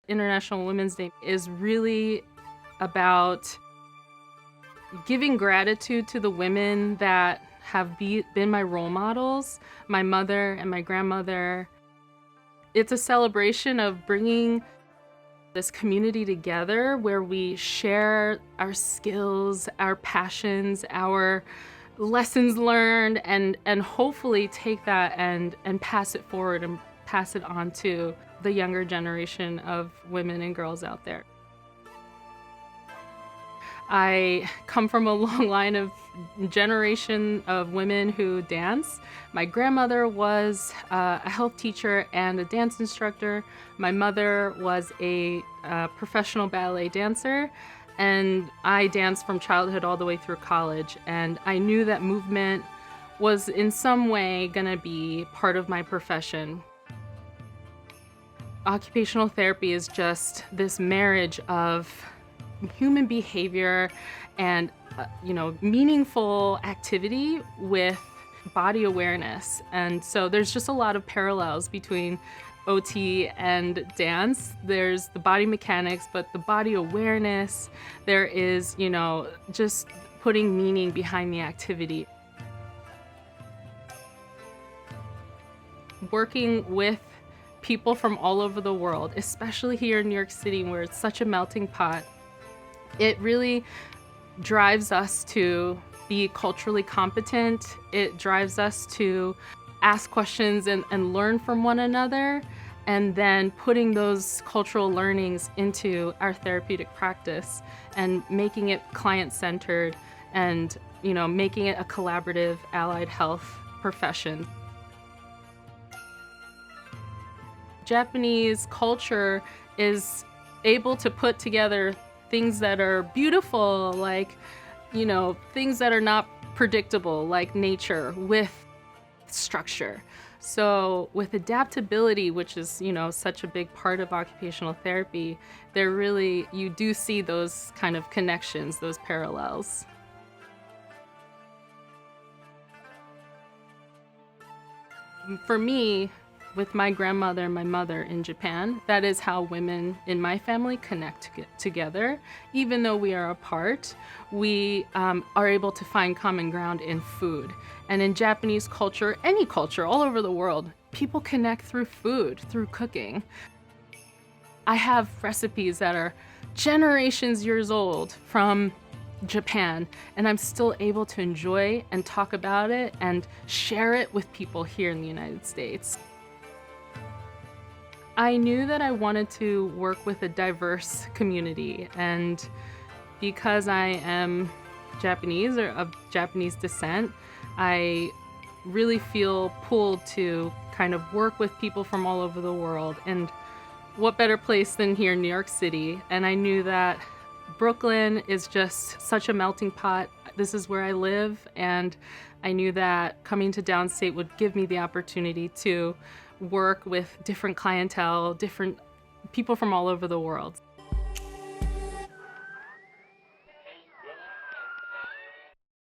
International Women's Day is really about giving gratitude to the women that have been my role models, my mother and my grandmother. It's a celebration of bringing this community together where we share our skills, our passions, our lessons learned, and hopefully take that and pass it forward and pass it on to the younger generation of women and girls out there. I come from a long line of generation of women who dance. My grandmother was a health teacher and a dance instructor. My mother was a professional ballet dancer, and I danced from childhood all the way through college. And I knew that movement was in some way gonna be part of my profession. Occupational therapy is just this marriage of human behavior and meaningful activity with body awareness. And so there's just a lot of parallels between OT and dance. There's the body mechanics, but the body awareness, there is, just putting meaning behind the activity. Working with people from all over the world, especially here in New York City where it's such a melting pot, it really drives us to be culturally competent. It drives us to ask questions and learn from one another, and then putting those cultural learnings into our therapeutic practice and making it client-centered and, making it a collaborative allied health profession. Japanese culture is able to put together things that are beautiful, like, things that are not predictable, like nature, with structure. So with adaptability, which is, such a big part of occupational therapy, you do see those kind of connections, those parallels. For me, with my grandmother and my mother in Japan, that is how women in my family connect together. Even though we are apart, we are able to find common ground in food. And in Japanese culture, any culture all over the world, people connect through food, through cooking. I have recipes that are generations years old from Japan, and I'm still able to enjoy and talk about it and share it with people here in the United States. I knew that I wanted to work with a diverse community, and because I am Japanese or of Japanese descent, I really feel pulled to kind of work with people from all over the world. And what better place than here in New York City? And I knew that Brooklyn is just such a melting pot. This is where I live, and I knew that coming to Downstate would give me the opportunity to work with different clientele, different people from all over the world.